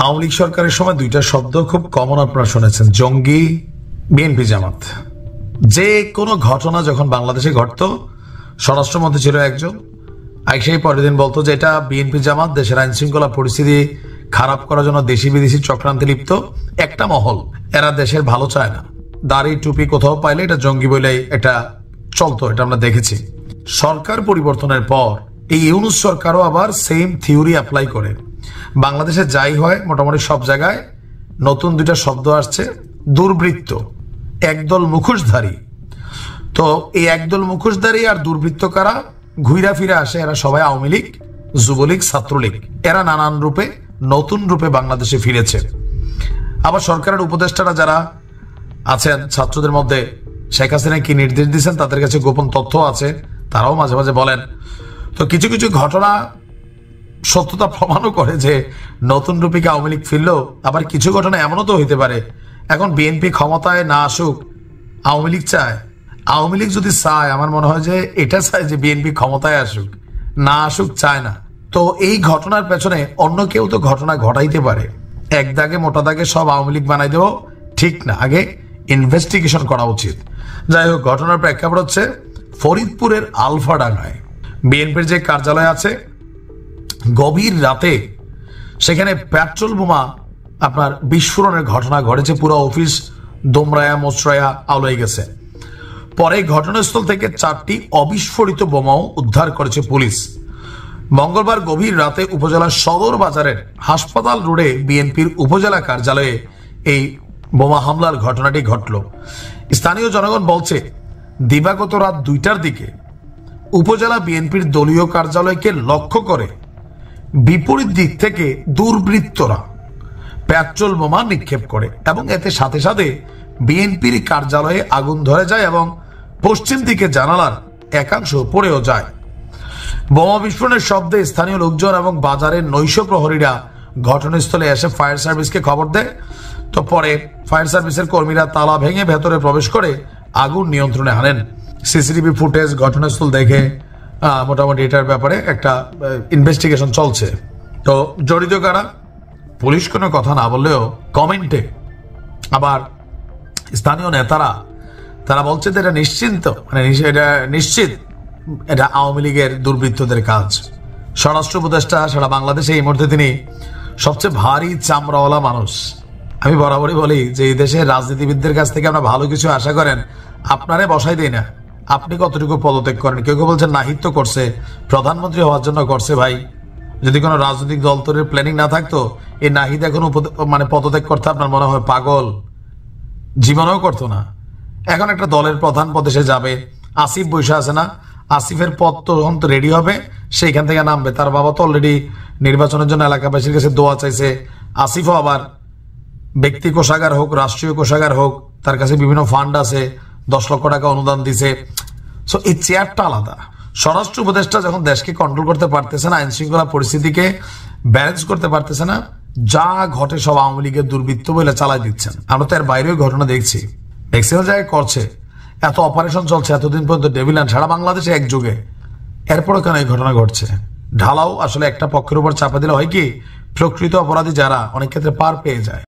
আওয়ামী লীগ সরকারের সময় দুইটা শব্দ খুব কমন, আপনারা শুনেছেন, জঙ্গি, বিএনপি জামাত। যে কোনো ঘটনা যখন বাংলাদেশে ঘটতো, স্বরাষ্ট্রমন্ত্রী ছিল একজন, সেই পরের দিন বলতো যে এটা বিএনপি জামাত দেশের আইন শৃঙ্খলা পরিস্থিতি খারাপ করার জন্য দেশি বিদেশি চক্রান্তে লিপ্ত একটা মহল, এরা দেশের ভালো চায় না। দাড়ি টুপি কোথাও পাইলে এটা জঙ্গি বলে এটা চলতো, এটা আমরা দেখেছি। সরকার পরিবর্তনের পর এই ইউনূস সরকারও আবার সেম থিওরি অ্যাপ্লাই করে। বাংলাদেশে যাই হয় মোটামুটি সব জায়গায় নতুন দুইটা শব্দ আসছে, দুর্বৃত্ত, একদল মুখোশধারী। তো এই একদল মুখোশধারী আর দুর্বৃত্ত কারা, ঘুইরা ফিরে আসে, এরা সবাই আওয়ামী লীগ, যুবলীগ, ছাত্রলীগ। এরা নানান রূপে নতুন রূপে বাংলাদেশে ফিরেছে। আবার সরকারের উপদেষ্টারা যারা আছেন ছাত্রদের মধ্যে, শেখ হাসিনা কি নির্দেশ দিচ্ছেন তাদের কাছে গোপন তথ্য আছে, তারাও মাঝে মাঝে বলেন। তো কিছু কিছু ঘটনা সত্যতা প্রমাণও করে যে নতুন রূপে কি আওয়ামী লীগ ফিরলো। আবার কিছু ঘটনা এমনও তো হইতে পারে, এখন বিএনপি ক্ষমতায় না আসুক, আওয়ামী লীগ চায়। আওয়ামী লীগ যদি চায়, আমার মনে হয় যে এটা চায় যে বিএনপি ক্ষমতায় আসুক, না আসুক চায় না। তো এই ঘটনার পেছনে অন্য কেউ তো ঘটনা ঘটাইতে পারে। এক দাগে মোটা দাগে সব আওয়ামী লীগ বানাই দেবো ঠিক না, আগে ইনভেস্টিগেশন করা উচিত। যাই হোক, ঘটনার প্রেক্ষাপট হচ্ছে ফরিদপুরের আলফাডাঙ্গায় বিএনপির যে কার্যালয় আছে, গভীর রাতে সেখানে পেট্রোল বোমা আপনার বিস্ফোরণের ঘটনা ঘটেছে। পুরো অফিস দোমরায়া মোচড়ায়া আলোয় গেছে। পরে ঘটনাস্থল থেকে 4টি অবিস্ফোরিত বোমাও উদ্ধার করেছে পুলিশ। মঙ্গলবার গভীর রাতে উপজেলার সদর বাজারের হাসপাতাল রোডে বিএনপির উপজেলা কার্যালয়ে এই বোমা হামলার ঘটনাটি ঘটল। স্থানীয় জনগণ বলছে, দিবাগত রাত 2টার দিকে উপজেলা বিএনপির দলীয় কার্যালয়কে লক্ষ্য করে বিপরীত দিক থেকে দুর্বৃত্তরা পেট্রোল বোমা নিক্ষেপ করে এবং এতে সাথে সাথে বিএনপির কার্যালয়ে আগুন ধরে যায় এবং পশ্চিম দিকে জানালার একাংশ পড়েও যায়। বোমা বিস্ফোরণের শব্দে স্থানীয় লোকজন এবং বাজারের নৈশ প্রহরীরা ঘটনাস্থলে এসে ফায়ার সার্ভিসকে খবর দেয়। তো পরে ফায়ার সার্ভিসের কর্মীরা তালা ভেঙে ভেতরে প্রবেশ করে আগুন নিয়ন্ত্রণে আনেন। সিসিটিভি ফুটেজ, ঘটনাস্থল দেখে মোটামুটি এটার ব্যাপারে একটা ইনভেস্টিগেশন চলছে। তো জড়িত কারা, পুলিশ কোনো কথা না বললেও কমেন্টে আবার স্থানীয় নেতারা তারা বলছে যে এটা নিশ্চিন্ত, মানে এটা নিশ্চিত এটা আওয়ামী লীগের দুর্বৃত্তদের কাজ। স্বরাষ্ট্র উপদেষ্টা সারা বাংলাদেশে এই মুহূর্তে তিনি সবচেয়ে ভারী চামড়াওয়ালা মানুষ। আমি বরাবরই বলি যে এই দেশের রাজনীতিবিদদের কাছ থেকে আমরা ভালো কিছু আশা করেন, আপনারে বসাই দেই না। আপনি কতটুকু পদত্যাগ করেন? কেউ কেউ বলছেন নাহিদ তো করছে, প্রধানমন্ত্রী হওয়ার জন্য করছে। ভাই, যদি কোনো রাজনৈতিক দল তৈরির প্ল্যানিং না থাকতো, এই নাহিদ এখন মানে পদত্যাগ করতে আপনার মনে হয় পাগল, জীবনেও করতো না। এখন একটা দলের প্রধান পদে সে যাবে, আসিফ বৈশা আছে না, আসিফের পদ তো রেডি হবে, সেইখান থেকে নামবে। তার বাবা তো অলরেডি নির্বাচনের জন্য এলাকাবাসীর কাছে দোয়া চাইছে। আসিফও আবার ব্যক্তি কোষাগার হোক, রাষ্ট্রীয় কোষাগার হোক, তার কাছে বিভিন্ন ফান্ড আছে, 10 লক্ষ টাকা অনুদান দিছে। সো এই চেয়ারটা আলাদা। স্বরাষ্ট্র উপদেষ্টা যখন দেশকে কন্ট্রোল করতে পারতেছে না, আইন শৃঙ্খলা পরিস্থিতিকে ব্যালেন্স করতে পারতেছে না, যা ঘটে সব আওয়ামী লীগের দুর্বৃত্ত বলে চালাই দিচ্ছেন। আমরা তো এর বাইরেও ঘটনা দেখছি, এক্সেল জায়গায় করছে, এত অপারেশন চলছে এতদিন পর্যন্ত, ডেভিল্যান্ড সারা বাংলাদেশে একযোগে। এরপরে কেন এই ঘটনা ঘটছে? ঢালাও আসলে একটা পক্ষের উপর চাপা দিলে হয় কি, প্রকৃত অপরাধী যারা অনেক ক্ষেত্রে পার পেয়ে যায়।